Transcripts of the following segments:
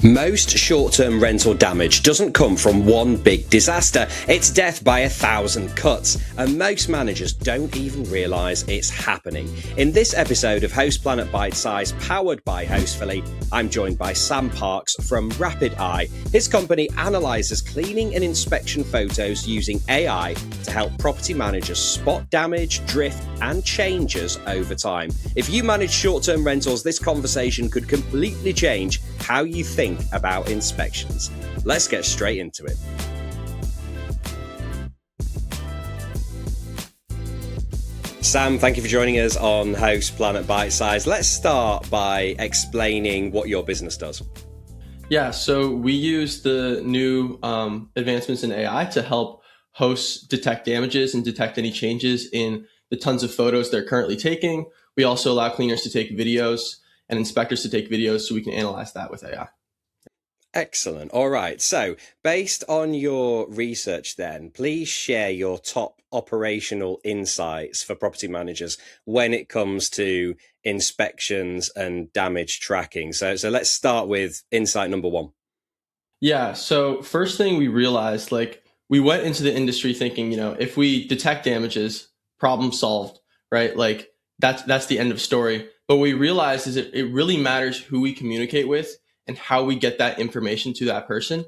Most short-term rental damage doesn't come from one big disaster. It's death by 1,000 cuts, and most managers don't even realise it's happening. In this episode of Host Planet Bitesize, powered by Hostfully, I'm joined by Sam Parks from RapidEye. His company analyses cleaning and inspection photos using AI to help property managers spot damage, drift, and changes over time. If you manage short-term rentals, this conversation could completely change how you think about inspections. Let's get straight into it. Sam, thank you for joining us on Host Planet Bitesize. Let's start by explaining what your business does. Yeah, so we use the new advancements in AI to help hosts detect damages and detect any changes in the tons of photos they're currently taking. We also allow cleaners to take videos and inspectors to take videos so we can analyze that with AI. Excellent. All right. So based on your research then, please share your top operational insights for property managers when it comes to inspections and damage tracking. So let's start with insight number one. Yeah, so first thing we realized, we went into the industry thinking, if we detect damages, problem solved, right? That's the end of story. But what we realized is it really matters who we communicate with and how we get that information to that person.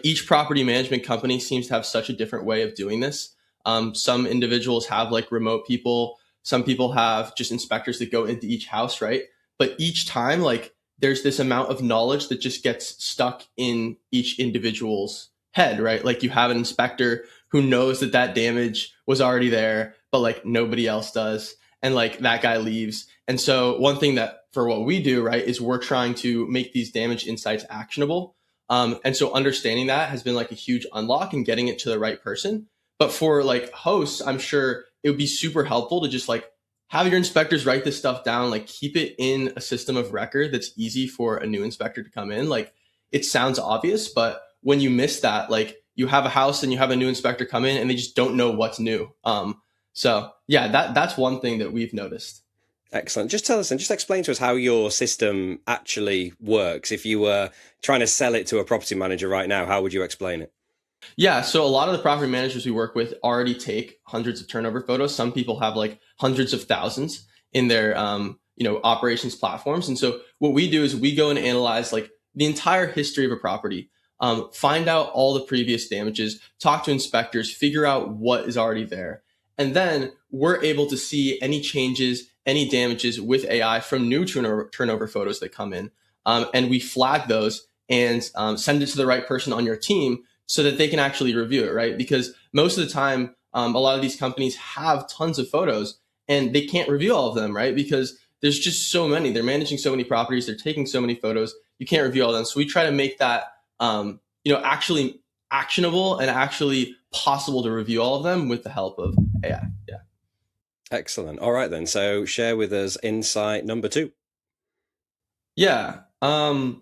Each property management company seems to have such a different way of doing this. Some individuals have remote people. Some people have just inspectors that go into each house, right? But each time, there's this amount of knowledge that just gets stuck in each individual's head, right? You have an inspector who knows that damage was already there, but nobody else does. And that guy leaves. And so one thing that for what we do, right, is we're trying to make these damage insights actionable. And so understanding that has been a huge unlock and getting it to the right person. But for hosts, I'm sure it would be super helpful to just have your inspectors write this stuff down, keep it in a system of record that's easy for a new inspector to come in. It sounds obvious, but when you miss that, you have a house and you have a new inspector come in and they just don't know what's new. So yeah, that's one thing that we've noticed. Excellent. Just tell us and just explain to us how your system actually works. If you were trying to sell it to a property manager right now, how would you explain it? Yeah, so a lot of the property managers we work with already take hundreds of turnover photos. Some people have hundreds of thousands in their operations platforms. And so what we do is we go and analyze the entire history of a property, find out all the previous damages, talk to inspectors, figure out what is already there. And then we're able to see any changes, any damages with AI from new turnover photos that come in. And we flag those and send it to the right person on your team so that they can actually review it, right? Because most of the time, a lot of these companies have tons of photos and they can't review all of them, right? Because there's just so many. They're managing so many properties. They're taking so many photos. You can't review all of them. So we try to make that, actually actionable and actually possible to review all of them with the help of AI. Yeah. Excellent. All right, then. So share with us insight number two. Yeah. I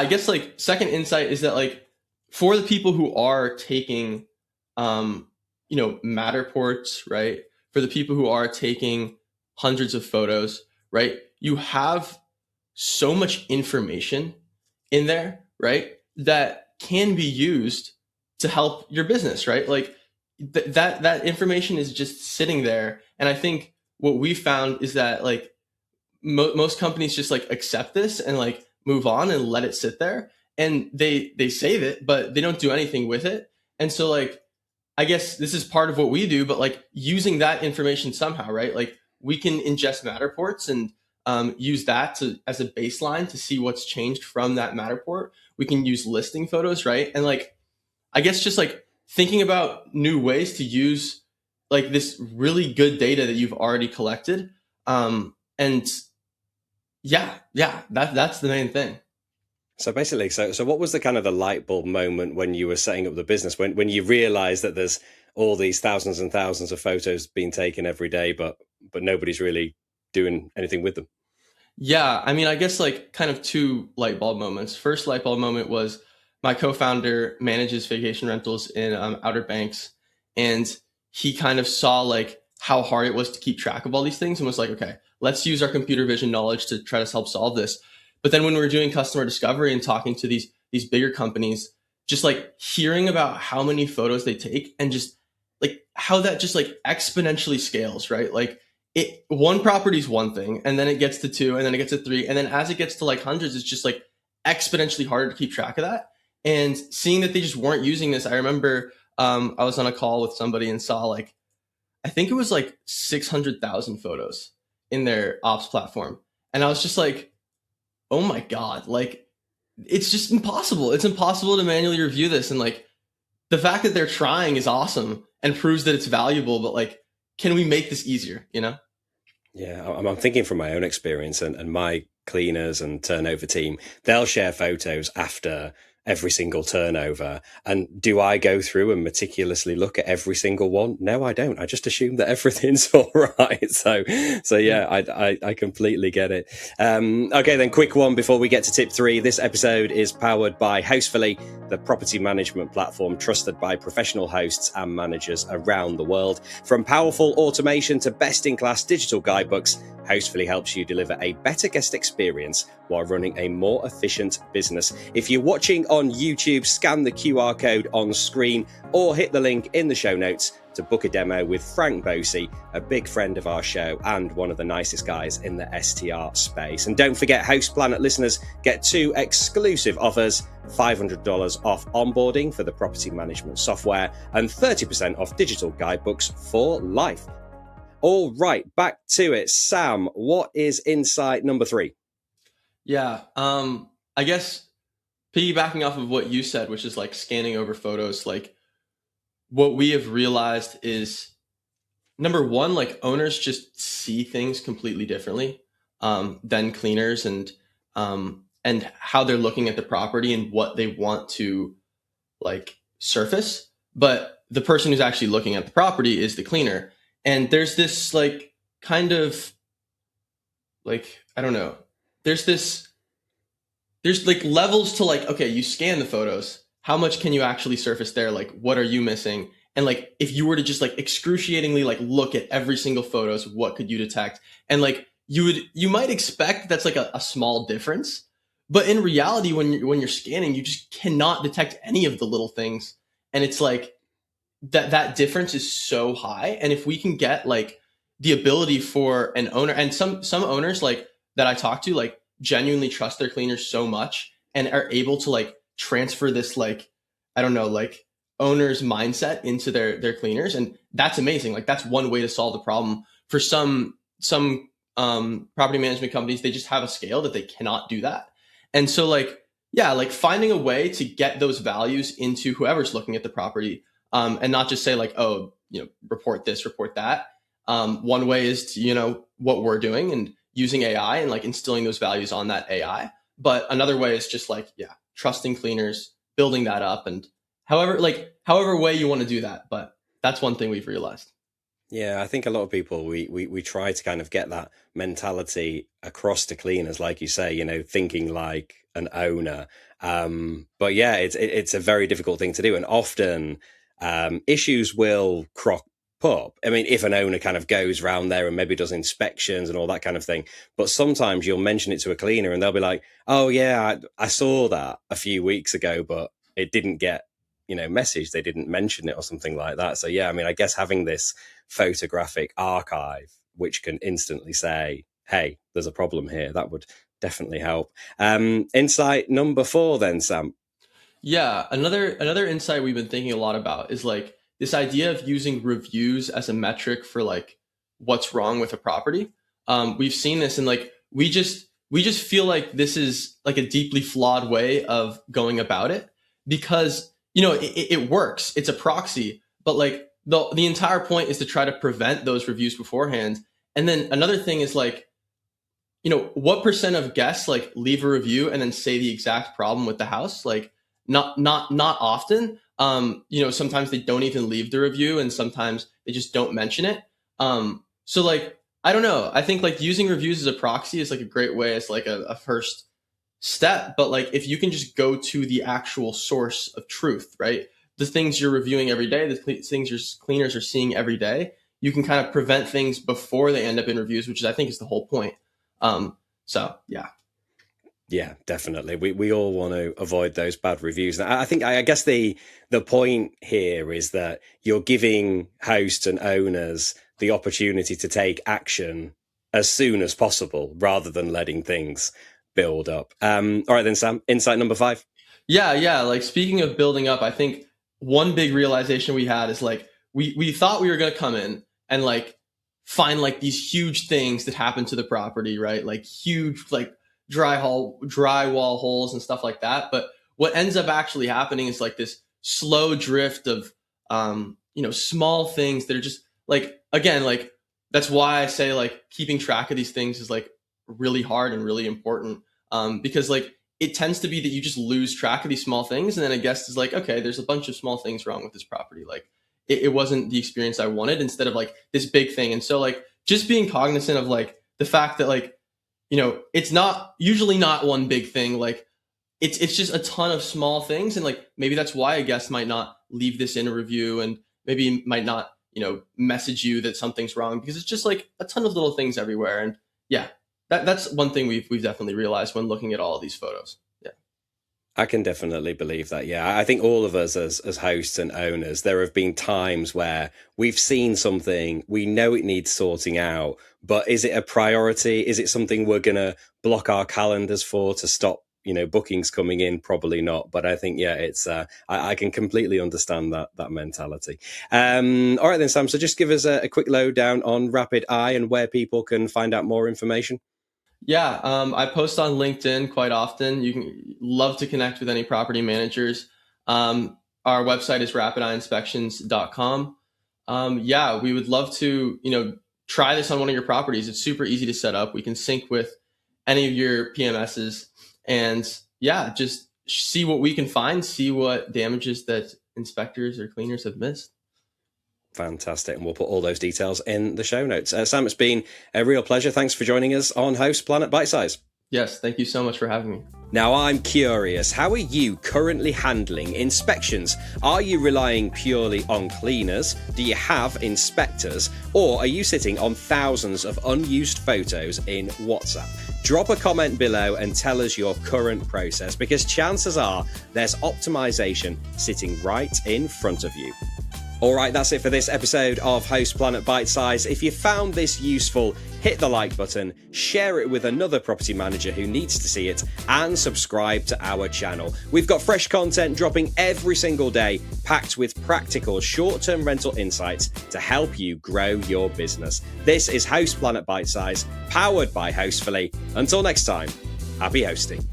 guess second insight is that for the people who are taking, Matterports, right? For the people who are taking hundreds of photos, right? You have so much information in there, right? That can be used to help your business, right? That information is just sitting there. And I think what we found is that most companies just accept this and move on and let it sit there. And they save it, but they don't do anything with it. And so I guess this is part of what we do, but using that information somehow, right? We can ingest Matterports and use that as a baseline to see what's changed from that Matterport. We can use listing photos, right? And I guess just thinking about new ways to use this really good data that you've already collected. And that's the main thing. So basically, so what was the kind of the light bulb moment when you were setting up the business, when you realized that there's all these thousands and thousands of photos being taken every day, but nobody's really doing anything with them? Yeah, I mean, I guess kind of two light bulb moments. First light bulb moment was my co-founder manages vacation rentals in Outer Banks, and he kind of saw how hard it was to keep track of all these things and was okay, let's use our computer vision knowledge to try to help solve this. But then when we were doing customer discovery and talking to these bigger companies, just like hearing about how many photos they take and just like how that just like exponentially scales, right? Like one property is one thing, and then it gets to two, and then it gets to three, and then as it gets to like hundreds, it's just like exponentially harder to keep track of that. And seeing that they just weren't using this, I remember I was on a call with somebody and saw like, I think it was like 600,000 photos in their ops platform. And I was just like, oh my God, like it's just impossible. It's impossible to manually review this. And like the fact that they're trying is awesome and proves that it's valuable, but like, can we make this easier, you know? Yeah, I'm thinking from my own experience and my cleaners and turnover team, they'll share photos after every single turnover. And do I go through and meticulously look at every single one? No, I don't. I just assume that everything's all right. So yeah, I completely get it. Okay, then quick one before we get to tip 3. This episode is powered by Hostfully, the property management platform trusted by professional hosts and managers around the world. From powerful automation to best-in-class digital guidebooks, Hostfully helps you deliver a better guest experience while running a more efficient business. If you're watching on YouTube, scan the QR code on screen or hit the link in the show notes to book a demo with Frank Bosey, a big friend of our show and one of the nicest guys in the STR space. And don't forget, Host Planet listeners get 2 exclusive offers: $500 off onboarding for the property management software and 30% off digital guidebooks for life. All right, back to it. Sam, what is insight number 3? Yeah, I guess piggybacking off of what you said, which is like scanning over photos, like what we have realized is, number one, like owners just see things completely differently than cleaners, and how they're looking at the property and what they want to like surface. But the person who's actually looking at the property is the cleaner. And there's this like kind of like, I don't know, there's like levels to like, okay, you scan the photos, how much can you actually surface there? Like, what are you missing? And like, if you were to just like excruciatingly like look at every single photos, what could you detect? And like, you might expect that's like a small difference, but in reality, when you're scanning, you just cannot detect any of the little things. And it's like that difference is so high. And if we can get like the ability for an owner, and some owners like that I talk to, like genuinely trust their cleaners so much and are able to like transfer this, like, I don't know, like owner's mindset into their cleaners. And that's amazing. Like that's one way to solve the problem. For some property management companies, they just have a scale that they cannot do that. And so like, yeah, like finding a way to get those values into whoever's looking at the property, and not just say like, oh, report this, report that. One way is to, what we're doing and using AI and like instilling those values on that AI. But another way is just like, yeah, trusting cleaners, building that up, and however way you want to do that. But that's one thing we've realized. Yeah, I think a lot of people, we try to kind of get that mentality across to cleaners, like you say, thinking like an owner. But yeah, it's a very difficult thing to do. And often issues will crop up. I mean, if an owner kind of goes around there and maybe does inspections and all that kind of thing, but sometimes you'll mention it to a cleaner and they'll be like, oh yeah, I saw that a few weeks ago, but it didn't get, message. They didn't mention it or something like that. So yeah, I mean, I guess having this photographic archive, which can instantly say, hey, there's a problem here, that would definitely help. Insight number 4 then, Sam. Yeah, another insight we've been thinking a lot about is like this idea of using reviews as a metric for like what's wrong with a property. We've seen this, and like we just feel like this is like a deeply flawed way of going about it, because it works. It's a proxy, but like the entire point is to try to prevent those reviews beforehand. And then another thing is like, what percent of guests like leave a review and then say the exact problem with the house? Like not often. Sometimes they don't even leave the review, and sometimes they just don't mention it. So like, I don't know. I think like using reviews as a proxy is like a great way. It's like a first step, but like if you can just go to the actual source of truth, right? The things you're reviewing every day, the things your cleaners are seeing every day, you can kind of prevent things before they end up in reviews, which I think is the whole point. So yeah. Yeah, definitely. We all want to avoid those bad reviews. And I guess the point here is that you're giving hosts and owners the opportunity to take action as soon as possible, rather than letting things build up. All right, then, Sam. Insight number 5. Yeah. Like, speaking of building up, I think one big realization we had is like we thought we were gonna come in and like find like these huge things that happen to the property, right? Like huge like drywall holes and stuff like that. But what ends up actually happening is like this slow drift of small things that are just like, again, like that's why I say like keeping track of these things is like really hard and really important, because like it tends to be that you just lose track of these small things, and then a guest is like, okay, there's a bunch of small things wrong with this property, like it wasn't the experience I wanted, instead of like this big thing. And so like just being cognizant of like the fact that like, it's not usually not one big thing, like it's just a ton of small things. And like maybe that's why a guest might not leave this in a review, and maybe might not message you that something's wrong, because it's just like a ton of little things everywhere. And yeah, that's one thing we've definitely realized when looking at all of these photos. Yeah, I can definitely believe that. Yeah, I think all of us as hosts and owners, there have been times where we've seen something, we know it needs sorting out, but is it a priority? Is it something we're going to block our calendars for to stop bookings coming in? Probably not. But I think, yeah, it's I can completely understand that mentality. All right then, Sam, so just give us a quick lowdown on RapidEye and where people can find out more information. Yeah, I post on LinkedIn quite often. You can love to connect with any property managers. Our website is rapideyeinspections.com. Yeah, we would love to, try this on one of your properties. It's super easy to set up. We can sync with any of your PMSs, and yeah, just see what we can find, see what damages that inspectors or cleaners have missed. Fantastic. And we'll put all those details in the show notes. Sam, it's been a real pleasure. Thanks for joining us on Host Planet Bitesize. Yes, thank you so much for having me. Now, I'm curious, how are you currently handling inspections? Are you relying purely on cleaners? Do you have inspectors? Or are you sitting on thousands of unused photos in WhatsApp? Drop a comment below and tell us your current process, because chances are there's optimization sitting right in front of you. All right, that's it for this episode of Host Planet Bitesize. If you found this useful, hit the like button, share it with another property manager who needs to see it, and subscribe to our channel. We've got fresh content dropping every single day, packed with practical short-term rental insights to help you grow your business. This is Host Planet Bitesize, powered by Hostfully. Until next time, happy hosting.